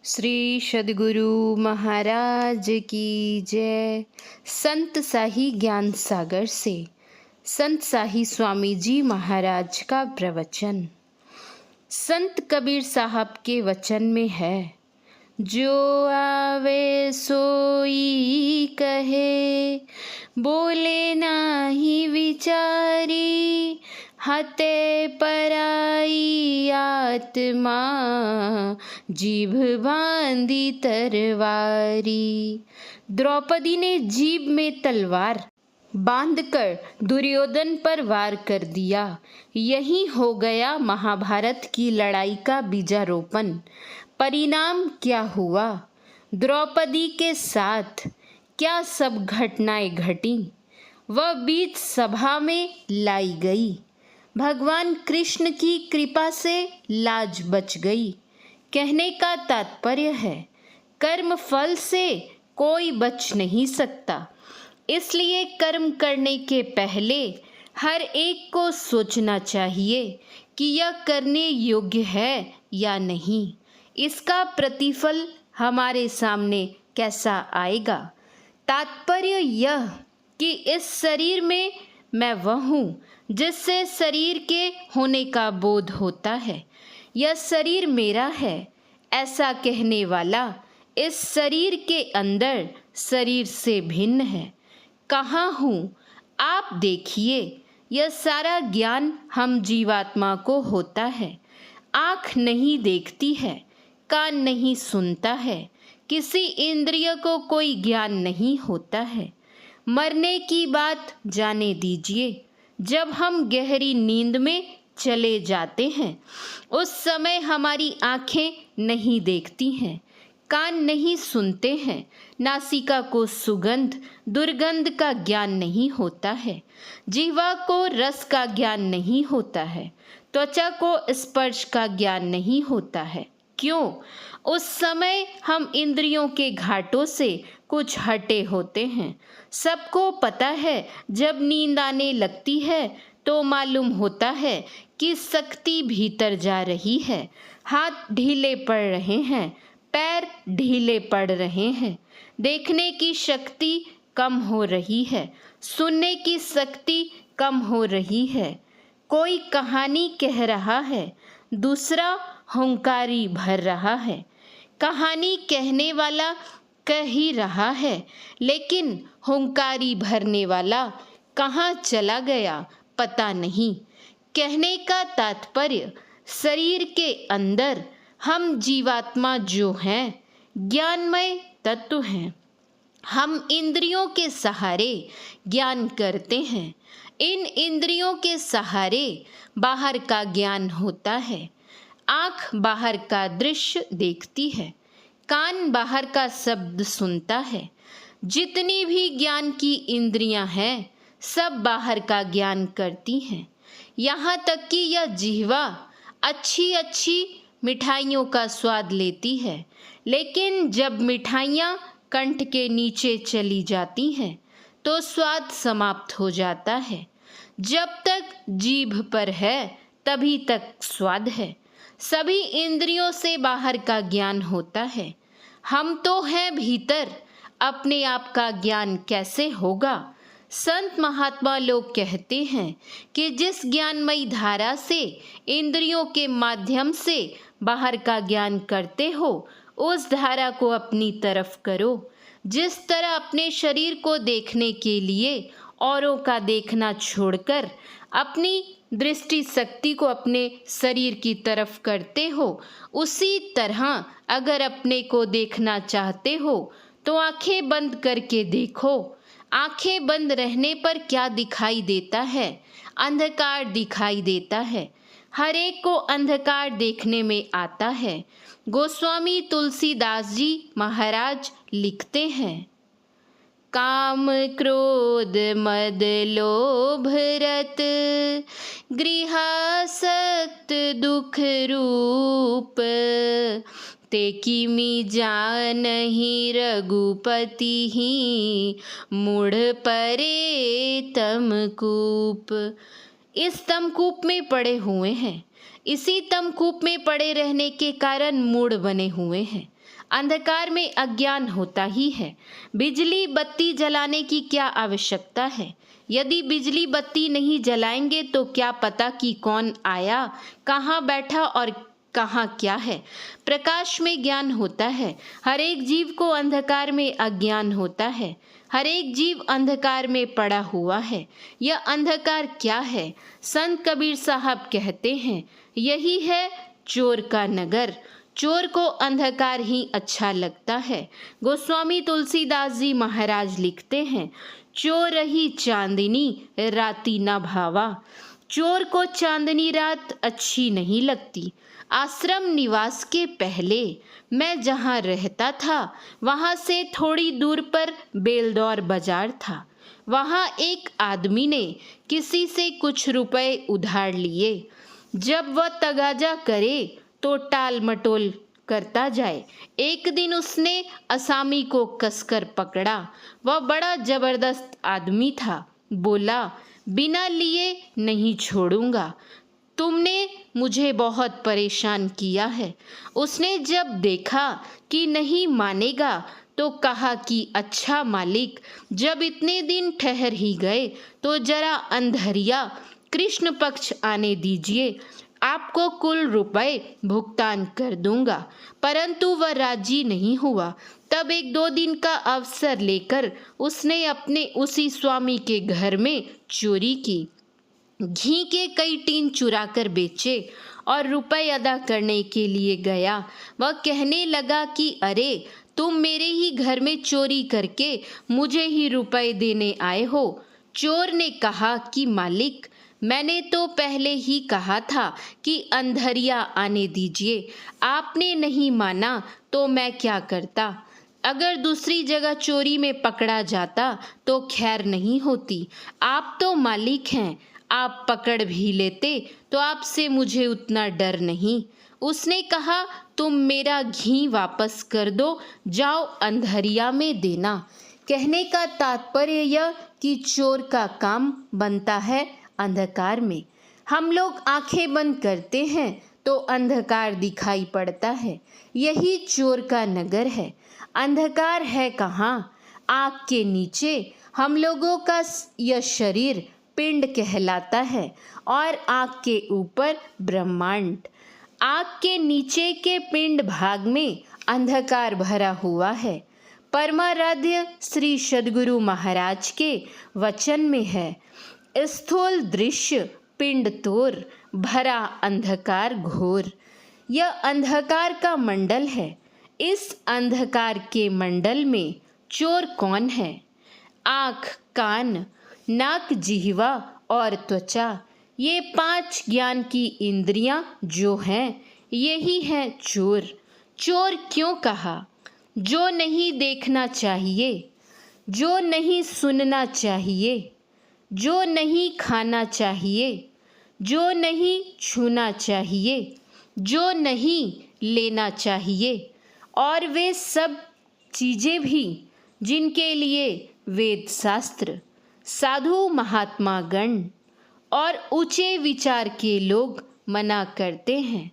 श्री सद्गुरु महाराज की जय। संत शाही ज्ञान सागर से संत शाही स्वामी जी महाराज का प्रवचन। संत कबीर साहब के वचन में है, जो आवे सोई कहे, बोले नाही विचारी, हते पराई आत्मा, जीभ बांधी तरवारी। द्रौपदी ने जीभ में तलवार बांधकर दुर्योधन पर वार कर दिया। यही हो गया महाभारत की लड़ाई का बीजारोपण। परिणाम क्या हुआ? द्रौपदी के साथ क्या सब घटनाएं घटी, वह बीच सभा में लाई गई। भगवान कृष्ण की कृपा से लाज बच गई। कहने का तात्पर्य है, कर्म फल से कोई बच नहीं सकता। इसलिए कर्म करने के पहले हर एक को सोचना चाहिए कि यह करने योग्य है या नहीं। इसका प्रतिफल हमारे सामने कैसा आएगा। तात्पर्य यह कि इस शरीर में मैं वह हूँ जिससे शरीर के होने का बोध होता है। यह शरीर मेरा है, ऐसा कहने वाला इस शरीर के अंदर शरीर से भिन्न है। कहाँ हूँ आप देखिए। यह सारा ज्ञान हम जीवात्मा को होता है। आँख नहीं देखती है, कान नहीं सुनता है, किसी इंद्रिय को कोई ज्ञान नहीं होता है। मरने की बात जाने दीजिए। जब हम गहरी नींद में चले जाते हैं, उस समय हमारी आँखें नहीं देखती हैं, कान नहीं सुनते हैं, नासिका को सुगंध दुर्गंध का ज्ञान नहीं होता है, जिह्वा को रस का ज्ञान नहीं होता है, त्वचा को स्पर्श का ज्ञान नहीं होता है। क्यों? उस समय हम इंद्रियों के घाटों से कुछ हटे होते हैं। सबको पता है, जब नींद आने लगती है तो मालूम होता है कि शक्ति भीतर जा रही है। हाथ ढीले पड़ रहे हैं, पैर ढीले पड़ रहे हैं, देखने की शक्ति कम हो रही है, सुनने की शक्ति कम हो रही है। कोई कहानी कह रहा है, दूसरा हुंकारी भर रहा है। कहानी कहने वाला कह ही रहा है, लेकिन हुंकारी भरने वाला कहाँ चला गया पता नहीं। कहने का तात्पर्य, शरीर के अंदर हम जीवात्मा जो हैं, ज्ञानमय तत्व हैं। हम इंद्रियों के सहारे ज्ञान करते हैं। इन इंद्रियों के सहारे बाहर का ज्ञान होता है। आँख बाहर का दृश्य देखती है, कान बाहर का शब्द सुनता है। जितनी भी ज्ञान की इंद्रियां हैं, सब बाहर का ज्ञान करती हैं। यहाँ तक कि यह जिह्वा अच्छी अच्छी मिठाइयों का स्वाद लेती है, लेकिन जब मिठाइयाँ कंठ के नीचे चली जाती हैं तो स्वाद समाप्त हो जाता है। जब तक जीभ पर है तभी तक स्वाद है। सभी इंद्रियों से बाहर का ज्ञान होता है। हम तो हैं भीतर, अपने आप का ज्ञान कैसे होगा? संत महात्मा लोग कहते हैं कि जिस ज्ञानमयी धारा से इंद्रियों के माध्यम से बाहर का ज्ञान करते हो, उस धारा को अपनी तरफ करो। जिस तरह अपने शरीर को देखने के लिए औरों का देखना छोड़कर अपनी दृष्टि शक्ति को अपने शरीर की तरफ करते हो, उसी तरह अगर अपने को देखना चाहते हो तो आंखें बंद करके देखो। आंखें बंद रहने पर क्या दिखाई देता है? अंधकार दिखाई देता है। हर एक को अंधकार देखने में आता है। गोस्वामी तुलसीदास जी महाराज लिखते हैं, काम क्रोध मद लोभ रत, गृहासक्त दुख रूप, ते किमि जानहि रघुपति ही, मूढ़ परे तम कूप। इस तमकूप में पड़े हुए हैं। इसी तमकूप में पड़े रहने के कारण मूढ़ बने हुए हैं। अंधकार में अज्ञान होता ही है। बिजली बत्ती जलाने की क्या आवश्यकता है? यदि बिजली बत्ती नहीं जलाएंगे तो क्या पता कि कौन आया, कहाँ बैठा और कहाँ क्या है। प्रकाश में ज्ञान होता है। हर एक जीव को अंधकार में अज्ञान होता है। हर एक जीव अंधकार में पड़ा हुआ है। यह अंधकार क्या है? संत कबीर साहब कहते हैं, यही है चोर का नगर। चोर को अंधकार ही अच्छा लगता है। गोस्वामी तुलसीदास जी महाराज लिखते हैं, चोर रही चांदनी राती ना भावा। चोर को चांदनी रात अच्छी नहीं लगती। आश्रम निवास के पहले मैं जहाँ रहता था वहाँ से थोड़ी दूर पर बेलदौर बाजार था। वहाँ एक आदमी ने किसी से कुछ रुपए उधार लिए। जब वह तगाजा करे तो टाल मटोल करता जाए। एक दिन उसने असामी को कसकर पकड़ा। वह बड़ा जबरदस्त आदमी था। बोला, बिना लिए नहीं छोड़ूंगा, तुमने मुझे बहुत परेशान किया है। उसने जब देखा कि नहीं मानेगा तो कहा कि अच्छा मालिक, जब इतने दिन ठहर ही गए तो जरा अंधरिया कृष्ण पक्ष आने दीजिए, आपको कुल रुपए भुगतान कर दूंगा। परंतु वह राजी नहीं हुआ। तब 1-2 दिन का अवसर लेकर उसने अपने उसी स्वामी के घर में चोरी की। घी के कई टीन चुरा कर बेचे और रुपए अदा करने के लिए गया। वह कहने लगा कि अरे, तुम मेरे ही घर में चोरी करके मुझे ही रुपए देने आए हो। चोर ने कहा कि मालिक, मैंने तो पहले ही कहा था कि अंधरिया आने दीजिए, आपने नहीं माना तो मैं क्या करता। अगर दूसरी जगह चोरी में पकड़ा जाता तो खैर नहीं होती। आप तो मालिक हैं, आप पकड़ भी लेते तो आपसे मुझे उतना डर नहीं। उसने कहा, तुम मेरा घी वापस कर दो, जाओ अंधरिया में देना। कहने का तात्पर्य यह कि चोर का काम बनता है अंधकार में। हम लोग आंखें बंद करते हैं तो अंधकार दिखाई पड़ता है। यही चोर का नगर है। अंधकार है कहाँ? आँख के नीचे। हम लोगों का यह शरीर पिंड कहलाता है और आँख के ऊपर ब्रह्मांड। आँख के नीचे के पिंड भाग में अंधकार भरा हुआ है। परमाराध्य श्री सद्गुरु महाराज के वचन में है, स्थूल दृश्य पिंड तोर, भरा अंधकार घोर। यह अंधकार का मंडल है। इस अंधकार के मंडल में चोर कौन है? आँख, कान, नाक, जिह्वा और त्वचा, ये 5 ज्ञान की इंद्रियां जो हैं, यही हैं चोर। चोर क्यों कहा? जो नहीं देखना चाहिए, जो नहीं सुनना चाहिए, जो नहीं खाना चाहिए, जो नहीं छूना चाहिए, जो नहीं लेना चाहिए, और वे सब चीज़ें भी जिनके लिए वेद शास्त्र, साधु महात्मा गण और ऊंचे विचार के लोग मना करते हैं,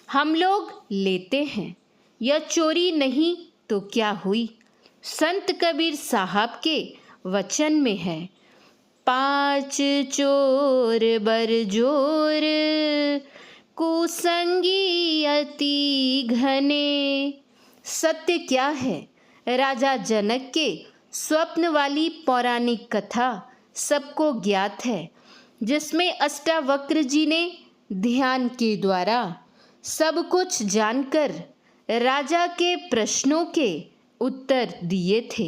हम लोग लेते हैं। यह चोरी नहीं तो क्या हुई? संत कबीर साहब के वचन में है, 5 चोर बरजोर, कुसंगी अति घने। सत्य क्या है? राजा जनक के स्वप्न वाली पौराणिक कथा सबको ज्ञात है, जिसमें अष्टावक्र जी ने ध्यान के द्वारा सब कुछ जानकर राजा के प्रश्नों के उत्तर दिए थे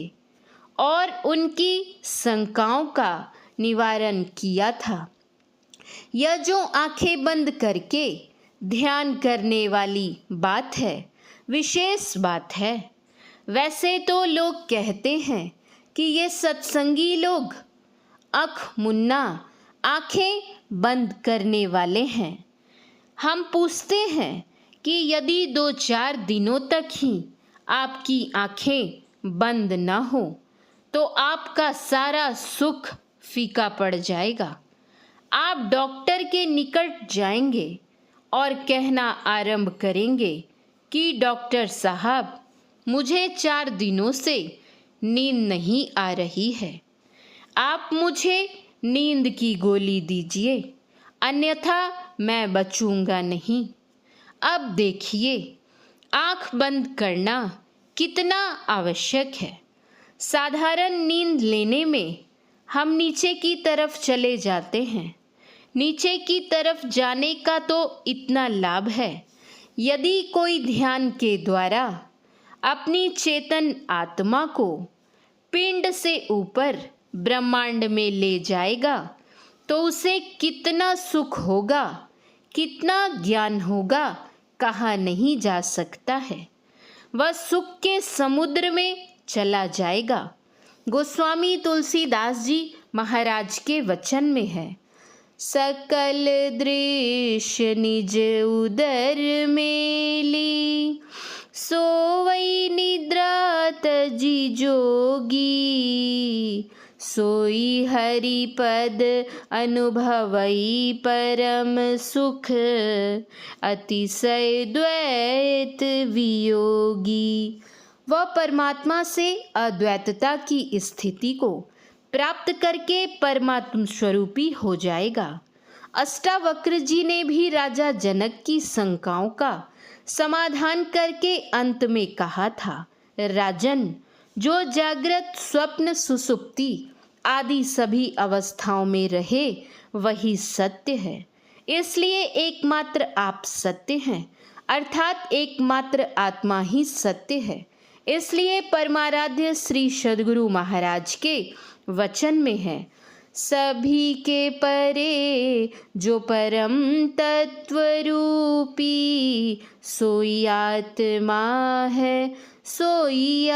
और उनकी शंकाओं का निवारण किया था। यह जो आंखें बंद करके ध्यान करने वाली बात है, विशेष बात है। वैसे तो लोग कहते हैं कि ये सत्संगी लोग अख मुन्ना, आंखें बंद करने वाले हैं। हम पूछते हैं कि यदि 2-4 दिनों तक ही आपकी आंखें बंद न हो तो आपका सारा सुख फीका पड़ जाएगा। आप डॉक्टर के निकट जाएंगे और कहना आरंभ करेंगे कि डॉक्टर साहब, मुझे 4 दिनों से नींद नहीं आ रही है, आप मुझे नींद की गोली दीजिए, अन्यथा मैं बचूंगा नहीं। अब देखिए, आंख बंद करना कितना आवश्यक है। साधारण नींद लेने में हम नीचे की तरफ चले जाते हैं। नीचे की तरफ जाने का तो इतना लाभ है, यदि कोई ध्यान के द्वारा अपनी चेतन आत्मा को पिंड से ऊपर ब्रह्मांड में ले जाएगा तो उसे कितना सुख होगा, कितना ज्ञान होगा, कहा नहीं जा सकता है। वह सुख के समुद्र में चला जाएगा। गोस्वामी तुलसीदास जी महाराज के वचन में है, सकल दृश्य निज उदर में ली, सोवई निद्रा तजी जोगी, सोई हरि पद अनुभवई परम सुख, अतिशय द्वैत वियोगी। वह परमात्मा से अद्वैतता की स्थिति को प्राप्त करके परमात्म स्वरूपी हो जाएगा। अष्टावक्र जी ने भी राजा जनक की शंकाओं का समाधान करके अंत में कहा था, राजन, जो जागृत स्वप्न सुसुप्ति आदि सभी अवस्थाओं में रहे वही सत्य है। इसलिए एकमात्र आप सत्य हैं, अर्थात एकमात्र आत्मा ही सत्य है। इसलिए परमाराध्य श्री सद्गुरु महाराज के वचन में है, सभी के परे जो परम तत्व रूपी, सोई आत्मा है, सोई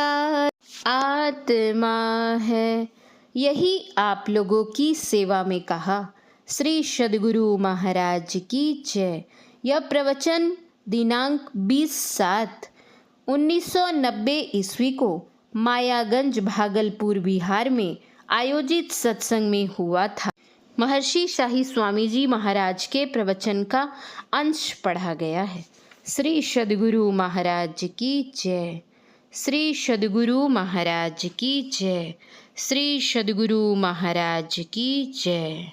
आत्मा है। यही आप लोगों की सेवा में कहा। श्री सद्गुरु महाराज की जय। यह प्रवचन दिनांक 20/7/1990 ईस्वी को मायागंज भागलपुर बिहार में आयोजित सत्संग में हुआ था। महर्षि शाही स्वामी जी महाराज के प्रवचन का अंश पढ़ा गया है। श्री सद्गुरु महाराज की जय। श्री सद्गुरु महाराज की जय। श्री सद्गुरु महाराज की जय।